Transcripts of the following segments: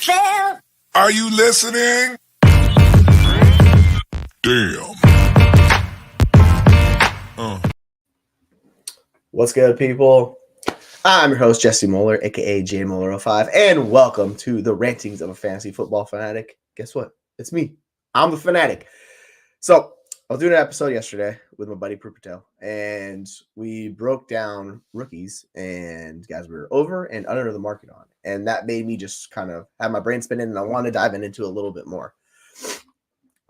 Phil. Are you listening? Damn. What's good, people? I'm your host, Jesse Moeller, aka JMoeller05, and welcome to the Rantings of a Fantasy Football Fanatic. Guess what? It's me. I'm the fanatic. So I was doing an episode yesterday with my buddy Prue Patel, and we broke down rookies and guys we were over and under the market on. And that made me just kind of have my brain spinning, and I want to dive into a little bit more.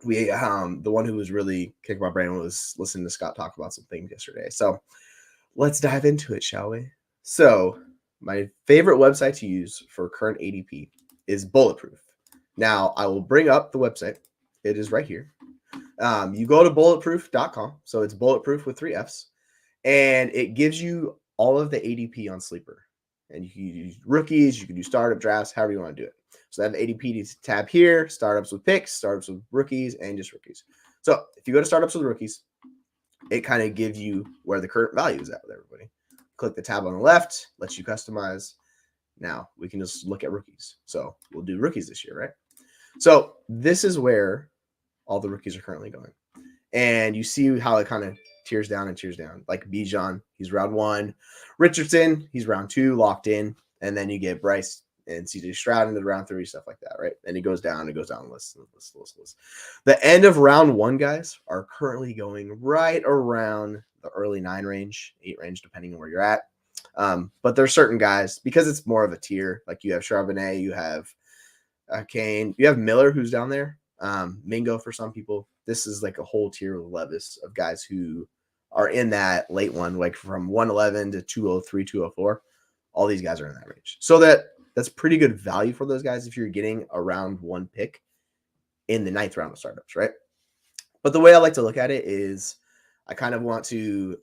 The one who was really kicking my brain was listening to Scott talk about some things yesterday. So let's dive into it, shall we? So my favorite website to use for current ADP is Bulletproof. Now, I will bring up the website. It is right here. You go to bulletproof.com. So it's bulletproof with 3 Fs. And it gives you all of the ADP on Sleeper. And you can use rookies. You can do startup drafts, however you want to do it. So I have the ADP tab here, startups with picks, startups with rookies, and just rookies. So if you go to startups with rookies, it kind of gives you where the current value is at with everybody. Click the tab on the left, lets you customize. Now we can just look at rookies. So we'll do rookies this year, right? So this is where all the rookies are currently going. And you see how it kind of tiers down and tiers down. Like Bijan, he's round 1. Richardson, he's round 2, locked in. And then you get Bryce and CJ Stroud into round 3, stuff like that, right? And it goes down the list. The end of round 1 guys are currently going right around the early 9 range, 8 range, depending on where you're at. But there's certain guys, because it's more of a tier, like you have Charbonnet, you have Kane, you have Miller, who's down there, Mingo for some people. This is like a whole tier of Levis of guys who are in that late one, like from 111 to 203, 204. All these guys are in that range. So that's pretty good value for those guys if you're getting a round 1 pick in the 9th round of startups, right? But the way I like to look at it is I kind of want to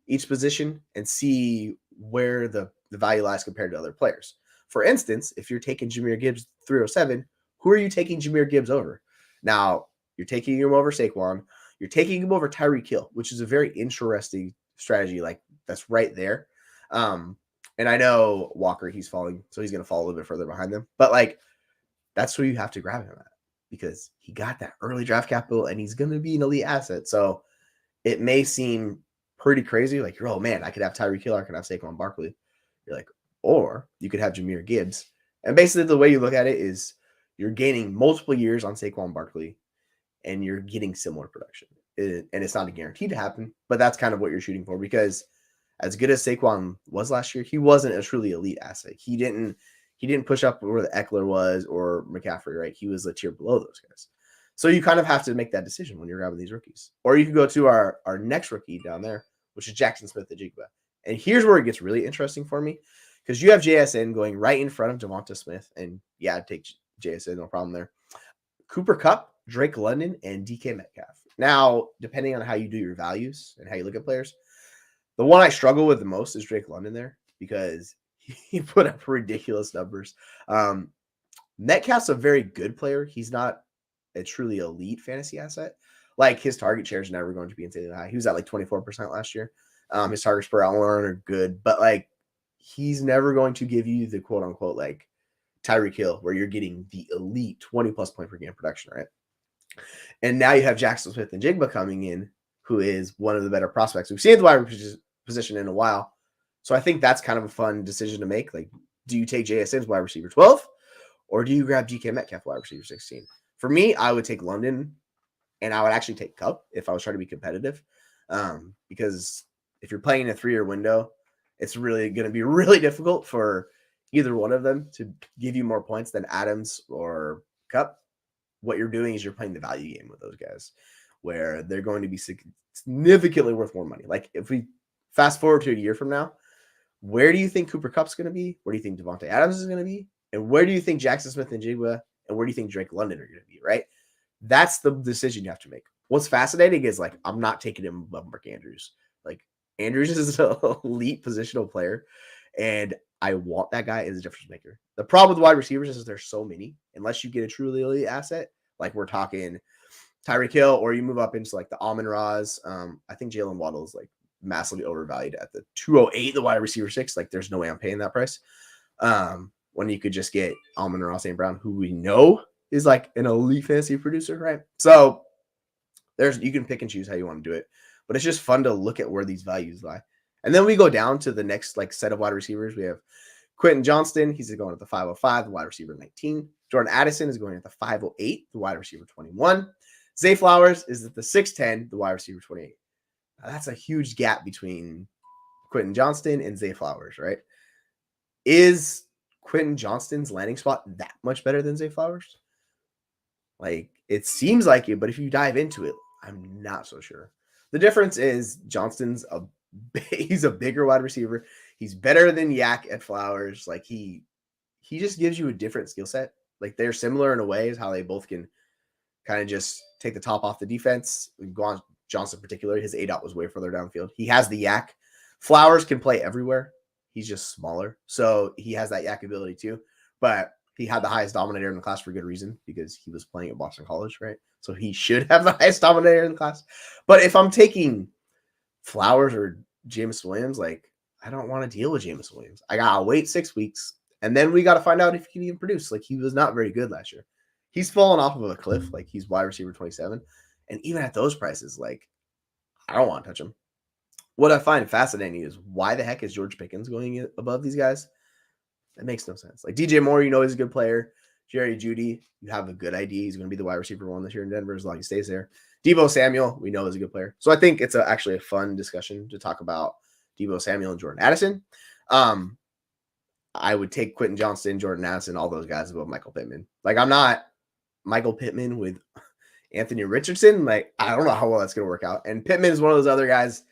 each position and see where the value lies compared to other players. For instance, if you're taking Jahmyr Gibbs 307, who are you taking Jahmyr Gibbs over? Now, you're taking him over Saquon. You're taking him over Tyreek Hill, which is a very interesting strategy. Like, that's right there. And I know Walker, he's falling, so he's going to fall a little bit further behind them. But, like, that's where you have to grab him at because he got that early draft capital and he's going to be an elite asset. So it may seem pretty crazy. Like, oh, man, I could have Tyreek Hill. I could have Saquon Barkley. You're like, or you could have Jahmyr Gibbs. And basically the way you look at it is you're gaining multiple years on Saquon Barkley and you're getting similar production. And it's not a guarantee to happen, but that's kind of what you're shooting for because as good as Saquon was last year, he wasn't a truly elite asset. He didn't push up where the Eckler was or McCaffrey, right? He was a tier below those guys. So you kind of have to make that decision when you're grabbing these rookies. Or you can go to our next rookie down there, which is Jackson Smith-Njigba. And here's where it gets really interesting for me because you have JSN going right in front of Devonta Smith. And yeah, I'd take JSN, no problem there. Cooper Kupp, Drake London, and DK Metcalf. Now, depending on how you do your values and how you look at players, the one I struggle with the most is Drake London there because he put up ridiculous numbers. Metcalf's a very good player. He's not a truly elite fantasy asset. Like his target share is never going to be insanely high. He was at like 24% last year. His targets per out are good, but like he's never going to give you the quote unquote like Tyreek Hill where you're getting the elite 20 plus point per game production, right? And now you have Jackson Smith-Njigba coming in, who is one of the better prospects we've seen at the wide position in a while. So I think that's kind of a fun decision to make. Like, do you take JSN's wide receiver 12 or do you grab DK Metcalf wide receiver 16? For me, I would take London and I would actually take Kupp if I was trying to be competitive. Because if you're playing in a 3-year window, it's really going to be really difficult for either one of them to give you more points than Adams or Kupp. What you're doing is you're playing the value game with those guys where they're going to be significantly worth more money. Like if we fast forward to a year from now, where do you think Cooper Kupp's going to be? Where do you think Devontae Adams is going to be? And where do you think Jackson Smith-Njigba and where do you think Drake London are going to be, right? That's the decision you have to make. What's fascinating is like, I'm not taking him above Mark Andrews. Like Andrews is an elite positional player and I want that guy as a difference maker. The problem with wide receivers is there's so many. Unless you get a truly elite asset, like we're talking Tyreek Hill, or you move up into like the Amon-Ra's. I think Jalen Waddle is like massively overvalued at the 208, the wide receiver 6. Like there's no way I'm paying that price. when you could just get Amon-Ra St. Brown, who we know is like an elite fantasy producer, right? So you can pick and choose how you want to do it, but it's just fun to look at where these values lie. And then we go down to the next like set of wide receivers. We have Quentin Johnston. He's going at the 505, the wide receiver 19. Jordan Addison is going at the 508, the wide receiver 21. Zay Flowers is at the 610, the wide receiver 28. Now, that's a huge gap between Quentin Johnston and Zay Flowers, right? Is Quentin Johnston's landing spot that much better than Zay Flowers? Like, it seems like it, but if you dive into it, I'm not so sure. The difference is Johnston's he's a bigger wide receiver. He's better than Yak at Flowers. Like, he just gives you a different skill set. Like, they're similar in a way is how they both can kind of just take the top off the defense. Johnson in particular, his ADOT was way further downfield. He has the Yak. Flowers can play everywhere. He's just smaller. So he has that Yak ability too. But he had the highest dominator in the class for good reason because he was playing at Boston College, right? So he should have the highest dominator in the class. But if I'm taking Flowers or Jameson Williams, like, I don't want to deal with Jameson Williams. I got to wait 6 weeks. And then we got to find out if he can even produce. Like, he was not very good last year. He's fallen off of a cliff. Like, he's wide receiver 27. And even at those prices, like, I don't want to touch him. What I find fascinating is why the heck is George Pickens going above these guys? That makes no sense. Like, DJ Moore, you know he's a good player. Jerry Jeudy, you have a good idea. He's going to be the wide receiver one this year in Denver as long as he stays there. Deebo Samuel, we know is a good player. So I think it's actually a fun discussion to talk about Deebo Samuel and Jordan Addison. I would take Quentin Johnston, Jordan Addison, all those guys above Michael Pittman. Like, I'm not Michael Pittman with Anthony Richardson. Like, I don't know how well that's going to work out. And Pittman is one of those other guys.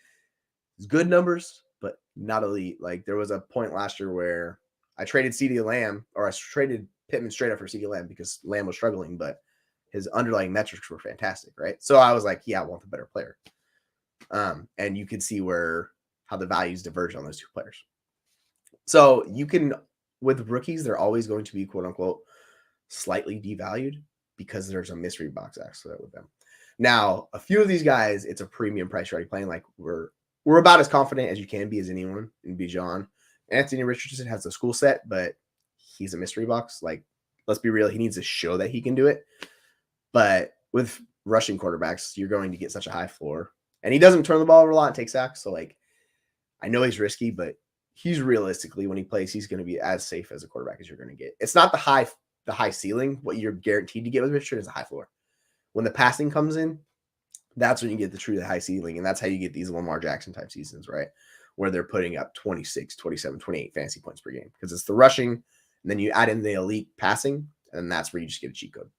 Good numbers, but not elite. Like, there was a point last year where I traded CeeDee Lamb, or I traded Pittman straight up for CeeDee Lamb because Lamb was struggling, but his underlying metrics were fantastic, right? So I was like, yeah, I want the better player. And you can see how the values diverge on those two players. So you can, with rookies, they're always going to be quote unquote slightly devalued because there's a mystery box accident with them. Now, a few of these guys, it's a premium price you're already playing. Like, we're about as confident as you can be as anyone in Bijan. Anthony Richardson has the school set, but he's a mystery box. Like, let's be real. He needs to show that he can do it. But with rushing quarterbacks, you're going to get such a high floor. And he doesn't turn the ball over a lot and take sacks. So, like, I know he's risky, but he's realistically, when he plays, he's going to be as safe as a quarterback as you're going to get. It's not the high ceiling. What you're guaranteed to get with Richardson is a high floor. When the passing comes in, that's when you get the high ceiling. And that's how you get these Lamar Jackson type seasons, right? Where they're putting up 26, 27, 28 fantasy points per game. Because it's the rushing, and then you add in the elite passing, and that's where you just get a cheat code.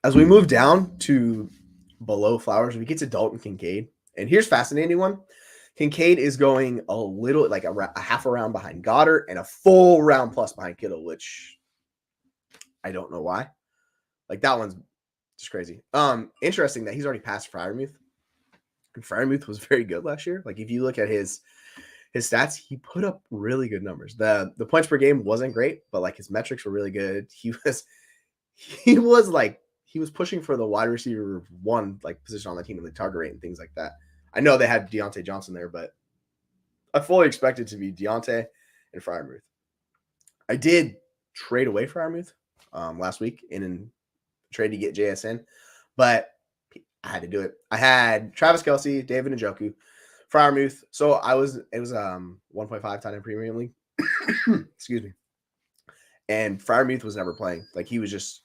As we move down to below Flowers, we get to Dalton Kincaid. And here's a fascinating one. Kincaid is going a little, like a half a round behind Goddard and a full round plus behind Kittle, which I don't know why. Like, that one's just crazy. Interesting that he's already passed Freiermuth. And Freiermuth was very good last year. Like, if you look at his stats, he put up really good numbers. The points per game wasn't great, but like his metrics were really good. He was pushing for the wide receiver one like position on the team and the target rate and things like that. I know they had Deontay Johnson there, but I fully expected to be Deontay and Freiermuth. I did trade away Freiermuth last week in a trade to get JSN, but I had to do it. I had Travis Kelce, David Njoku, Freiermuth. So it was 1.5 tight end premium league. Excuse me. And Freiermuth was never playing. Like, he was just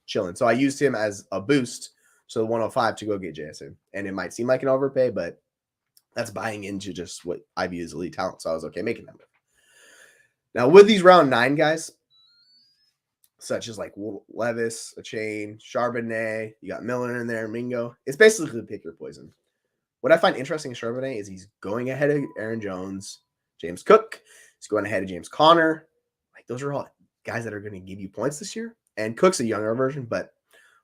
chilling. So I used him as a boost. So 105 to go get JSN. And it might seem like an overpay, but that's buying into just what I view as elite talent. So I was okay making that move. Now, with these round 9 guys, such as like Levis, Achane, Charbonnet, you got Miller in there, Mingo. It's basically pick your poison. What I find interesting in Charbonnet is he's going ahead of Aaron Jones, James Cook. He's going ahead of James Conner. Like, those are all guys that are going to give you points this year. And Cook's a younger version, but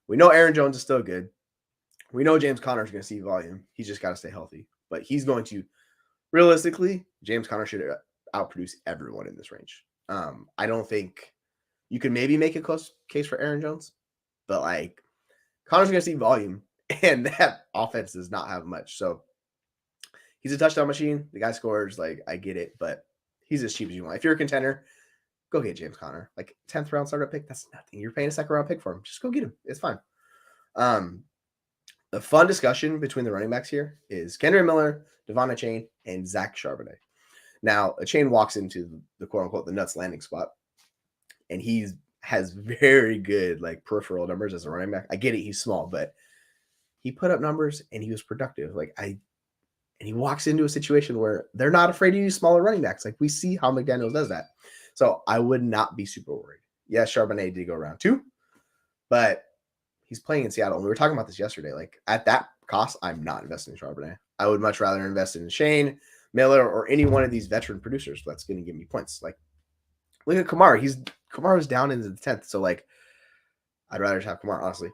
we know Aaron Jones is still good. We know James Conner is going to see volume. He's just got to stay healthy. But he's going to, realistically, James Conner should outproduce everyone in this range. I don't think you can maybe make a close case for Aaron Jones, but like, Conner's going to see volume, and that offense does not have much. So he's a touchdown machine. The guy scores, like, I get it, but He's as cheap as you want. If you're a contender, go get James Conner. Like 10th round startup pick, that's nothing. You're paying a second round pick for him. Just go get him. It's fine. The fun discussion between the running backs here is Kendre Miller, Devon Achane, and Zach Charbonnet. Now, Achane walks into the quote unquote the nuts landing spot, and he has very good like peripheral numbers as a running back. I get it, he's small, but he put up numbers and he was productive. And he walks into a situation where they're not afraid to use smaller running backs. Like we see how McDaniels does that. So I would not be super worried. Yes, Charbonnet did go round 2, but he's playing in Seattle. And we were talking about this yesterday. Like at that cost, I'm not investing in Charbonnet. I would much rather invest in Shane, Miller, or any one of these veteran producers that's going to give me points. Like look at Kamara. Kamara's down into the 10th. So like I'd rather just have Kamara, honestly.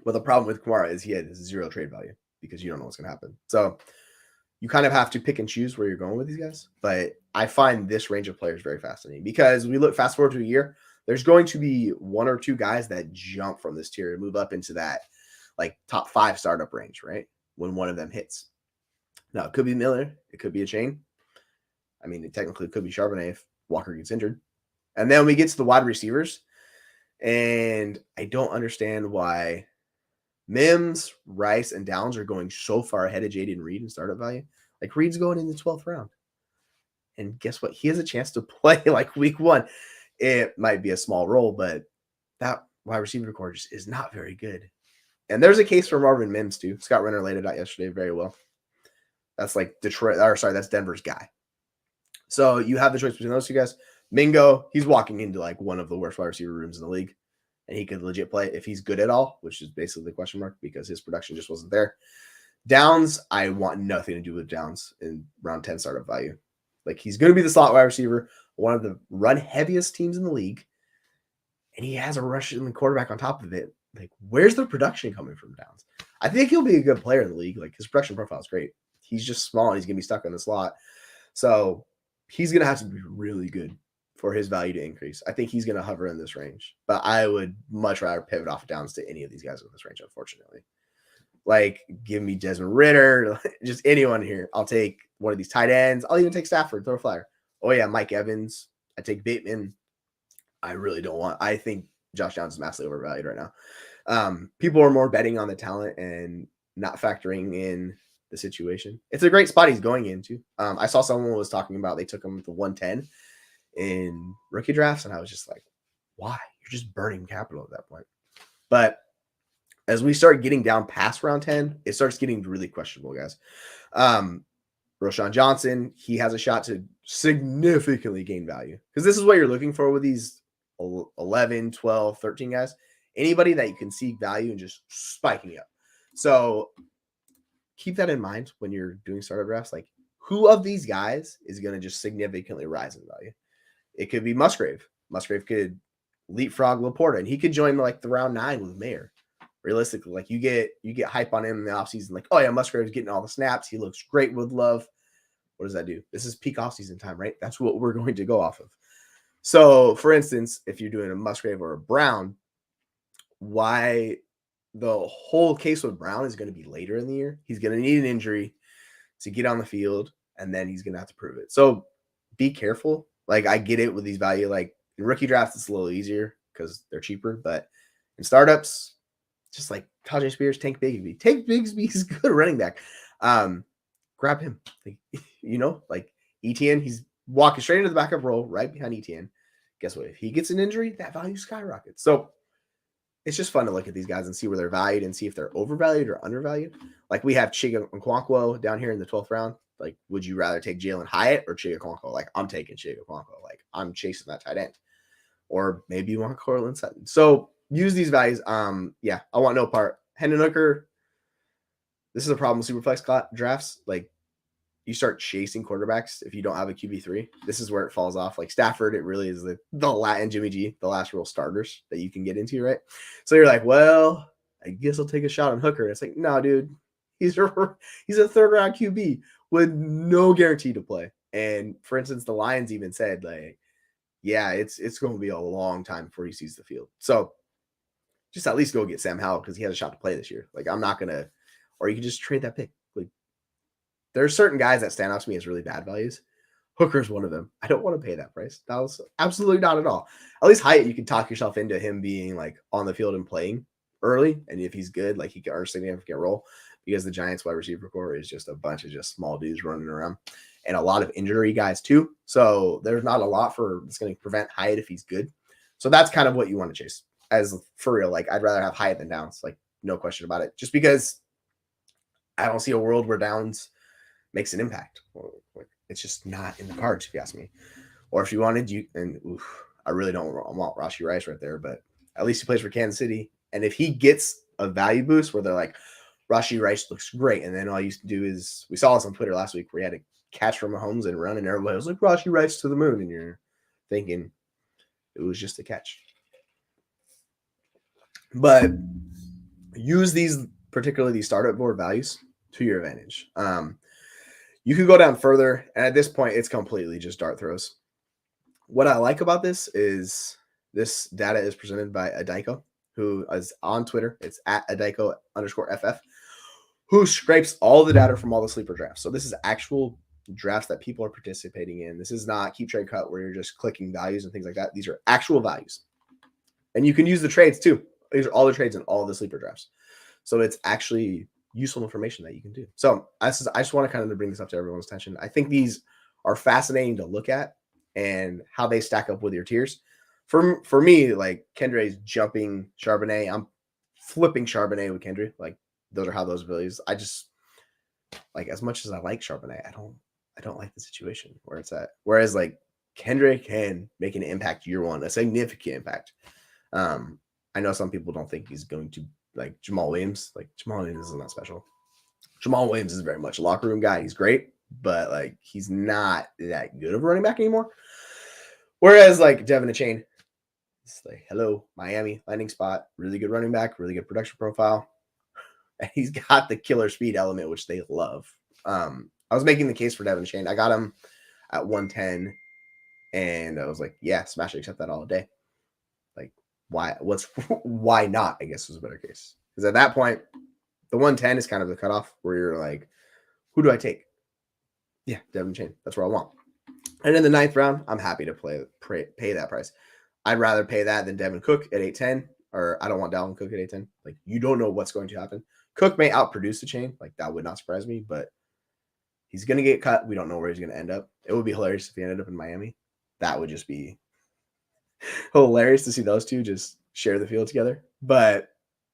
But the problem with Kamara is he had 0 trade value because you don't know what's going to happen. So you kind of have to pick and choose where you're going with these guys. But I find this range of players very fascinating because we look fast forward to a year, there's going to be 1 or 2 guys that jump from this tier and move up into that like top 5 startup range, right? When one of them hits. Now, it could be Miller. It could be Achane. I mean, it technically could be Charbonnet if Walker gets injured. And then we get to the wide receivers. And I don't understand why Mims, Rice, and Downs are going so far ahead of Jaden Reed in startup value. Like Reed's going in the 12th round. And guess what? He has a chance to play like week 1. It might be a small role, but that wide receiver core just is not very good. And there's a case for Marvin Mims too. Scott Renner laid it out yesterday very well. That's like that's Denver's guy. So you have the choice between those 2 guys. Mingo, he's walking into like one of the worst wide receiver rooms in the league. And he could legit play if he's good at all, which is basically the question mark because his production just wasn't there. Downs, I want nothing to do with Downs in round 10 startup value. Like he's going to be the slot wide receiver, one of the run heaviest teams in the league. And he has a Russian quarterback on top of it. Like, where's the production coming from Downs? I think he'll be a good player in the league. Like his production profile is great. He's just small and he's going to be stuck in the slot. So he's going to have to be really good for his value to increase. I think he's going to hover in this range, but I would much rather pivot off Downs to any of these guys in this range, unfortunately. Like, give me Desmond Ritter, just anyone here. I'll take one of these tight ends. I'll even take Stafford, throw a flyer. Oh, yeah, Mike Evans. I take Bateman. I really don't want. I think Josh Downs is massively overvalued right now. People are more betting on the talent and not factoring in the situation. It's a great spot he's going into. I saw someone was talking about they took him to 110 in rookie drafts, and I was just like, why? You're just burning capital at that point. But as we start getting down past round 10, it starts getting really questionable, guys. Roschon Johnson, he has a shot to significantly gain value because this is what you're looking for with these 11, 12, 13 guys. Anybody that you can see value and just spiking up. So keep that in mind when you're doing startup drafts. Like, who of these guys is going to just significantly rise in value? It could be Musgrave. Musgrave could leapfrog Laporta, and he could join like the round 9 with Mayer. Realistically, like you get hype on him in the offseason, like, oh yeah, Musgrave's getting all the snaps. He looks great with Love. What does that do? This is peak offseason time, right? That's what we're going to go off of. So, for instance, if you're doing a Musgrave or a Brown, why the whole case with Brown is going to be later in the year. He's going to need an injury to get on the field, and then he's going to have to prove it. So be careful. Like, I get it with these value. Like, in rookie drafts, it's a little easier because they're cheaper. But in startups, just like Tajay Spears, Tank Bigsby. Tank Bigsby's good running back. Grab him. Like ETN, he's walking straight into the backup role right behind ETN. Guess what? If he gets an injury, that value skyrockets. So it's just fun to look at these guys and see where they're valued and see if they're overvalued or undervalued. Like we have Chig Okonkwo down here in the 12th round. Like, would you rather take Jalen Hyatt or Chig Okonkwo? Like, I'm taking Chig Okonkwo. Like, I'm chasing that tight end. Or maybe you want Cortland Sutton. So use these values. Yeah, I want no part. Hendon Hooker, this is a problem with Superflex drafts. Like, you start chasing quarterbacks if you don't have a QB3. This is where it falls off. Like Stafford, it really is the Latin Jimmy G, the last real starters that you can get into, right? So you're like, well, I guess I'll take a shot on Hooker. And it's like, no, dude, he's a 3rd round QB with no guarantee to play. And for instance, the Lions even said, like, yeah, it's going to be a long time before he sees the field. So just at least go get Sam Howell because he has a shot to play this year. Like, I'm not going to, or you can just trade that pick. Like, there are certain guys that stand out to me as really bad values. Hooker's one of them. I don't want to pay that price. That was absolutely not at all. At least Hyatt, you can talk yourself into him being like on the field and playing early. And if he's good, like he can earn a significant role because the Giants wide receiver core is just a bunch of just small dudes running around and a lot of injury guys too. So there's not a lot that's going to prevent Hyatt if he's good. So that's kind of what you want to chase as for real. Like I'd rather have Hyatt than Downs, like no question about it, just because I don't see a world where Downs makes an impact. It's just not in the cards, if you ask me. Or if you wanted, I really don't want Rashee Rice right there, but at least he plays for Kansas City. And if he gets a value boost where they're like, Rashee Rice looks great, and then all you used to do is, we saw this on Twitter last week where he had a catch from Mahomes and run, and everybody was like, Rashee Rice to the moon, and you're thinking it was just a catch. But use these, particularly these startup board values, to your advantage. You could go down further, and at this point, it's completely just dart throws. What I like about this is this data is presented by Adiko, who is on Twitter. It's at Adiko_FF, who scrapes all the data from all the sleeper drafts. So this is actual drafts that people are participating in. This is not keep trade cut where you're just clicking values and things like that. These are actual values. And you can use the trades too. These are all the trades in all the sleeper drafts. So it's actually useful information that you can do. So I just want to kind of bring this up to everyone's attention. I think these are fascinating to look at and how they stack up with your tiers. For me, like Kendric's jumping Charbonnet. I'm flipping Charbonnet with Kendrick. Like those are how those abilities. I just like, as much as I like Charbonnet, I don't like the situation where it's at. Whereas like Kendrick can make an impact year one, a significant impact. I know some people don't think he's going to, like Jamal Williams. Like Jamal Williams is not special. Jamal Williams is very much a locker room guy. He's great, but like he's not that good of a running back anymore. Whereas like Devin Achane, it's like, hello, Miami, landing spot, really good running back, really good production profile. And he's got the killer speed element, which they love. I was making the case for Devin Achane. I got him at 110, and I was like, yeah, smash it, accept that all day. Like, why not, I guess was a better case. Because at that point, the 110 is kind of the cutoff where you're like, who do I take? Yeah, Devin Achane. That's where I want. And in the 9th round, I'm happy to pay that price. I'd rather pay that than Devin Cook at 810, or I don't want Dalvin Cook at 810. Like, you don't know what's going to happen. Cook may outproduce Achane. Like, that would not surprise me, but he's going to get cut. We don't know where he's going to end up. It would be hilarious if he ended up in Miami. That would just be hilarious to see those two just share the field together. But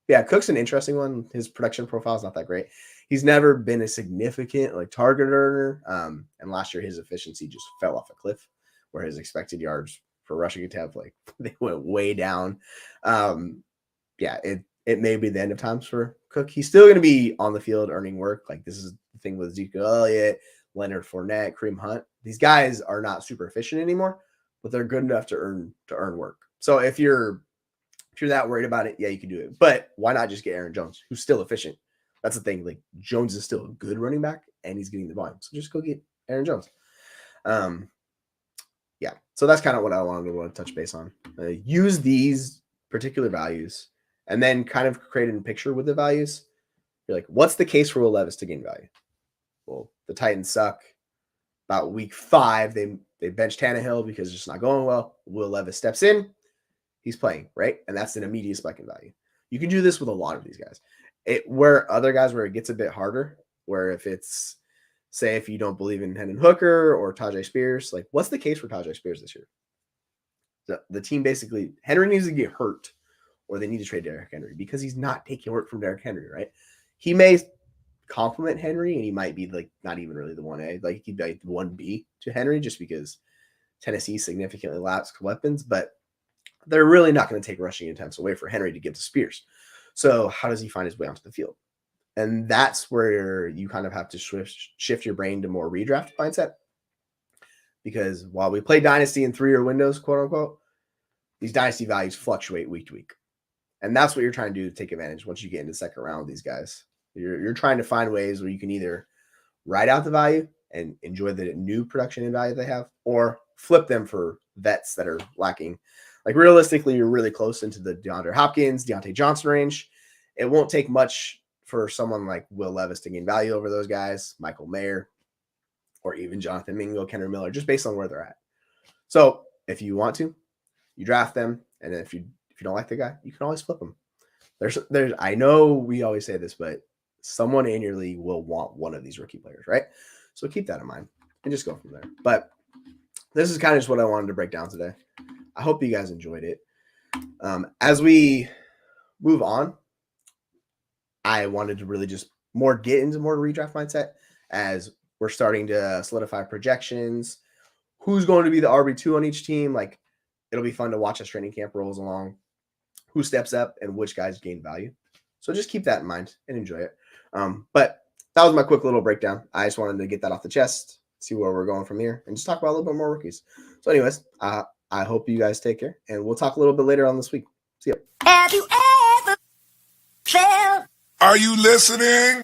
yeah, Cook's an interesting one. His production profile is not that great. He's never been a significant like target earner. And last year his efficiency just fell off a cliff where his expected yards for rushing attempt, like they went way down. Yeah, it may be the end of times for Cook. He's still going to be on the field earning work. Like this is the thing with Ezekiel Elliott, Leonard Fournette, Kareem Hunt. These guys are not super efficient anymore, but they're good enough to earn work. So if you're that worried about it, yeah, you can do it. But why not just get Aaron Jones, who's still efficient? That's the thing. Like Jones is still a good running back, and he's getting the volume. So just go get Aaron Jones. Yeah. So that's kind of what I wanted to touch base on. Use these particular values, and then kind of create a picture with the values. You're like, what's the case for Will Levis to gain value? Well, the Titans suck. About week 5, they benched Tannehill because it's just not going well. Will Levis steps in. He's playing, right? And that's an immediate spike in value. You can do this with a lot of these guys. Where other guys where it gets a bit harder, where if it's, say, if you don't believe in Hendon Hooker or Tajay Spears, like what's the case for Tajay Spears this year? The team basically, Henry needs to get hurt or they need to trade Derrick Henry because he's not taking work from Derrick Henry, right? He may complement Henry and he might be like not even really the 1A. Like he'd be like the 1B to Henry just because Tennessee significantly lacks weapons, but they're really not going to take rushing attempts away for Henry to give to Spears. So how does he find his way onto the field? And that's where you kind of have to shift your brain to more redraft mindset. Because while we play Dynasty in 3-year windows, quote unquote, these Dynasty values fluctuate week to week. And that's what you're trying to do to take advantage once you get into the second round with these guys. You're trying to find ways where you can either ride out the value and enjoy the new production and value they have, or flip them for vets that are lacking. Like realistically, you're really close into the DeAndre Hopkins, Deontay Johnson range. It won't take much for someone like Will Levis to gain value over those guys, Michael Mayer. or even Jonathan Mingo, Kendra Miller, just based on where they're at. So if you want to, you draft them, and then if you don't like the guy, you can always flip them. There's I know we always say this, but someone in your league will want one of these rookie players, right? So keep that in mind and just go from there. But this is kind of just what I wanted to break down today. I hope you guys enjoyed it. As we move on, I wanted to really just get into more redraft mindset as we're starting to solidify projections. Who's going to be the RB2 on each team? Like, it'll be fun to watch as training camp rolls along, who steps up and which guys gain value. So just keep that in mind and enjoy it. But that was my quick little breakdown. I just wanted to get that off the chest, see where we're going from here, and just talk about a little bit more rookies. So anyways, I hope you guys take care, and we'll talk a little bit later on this week. See ya. Have you ever felt? Are you listening?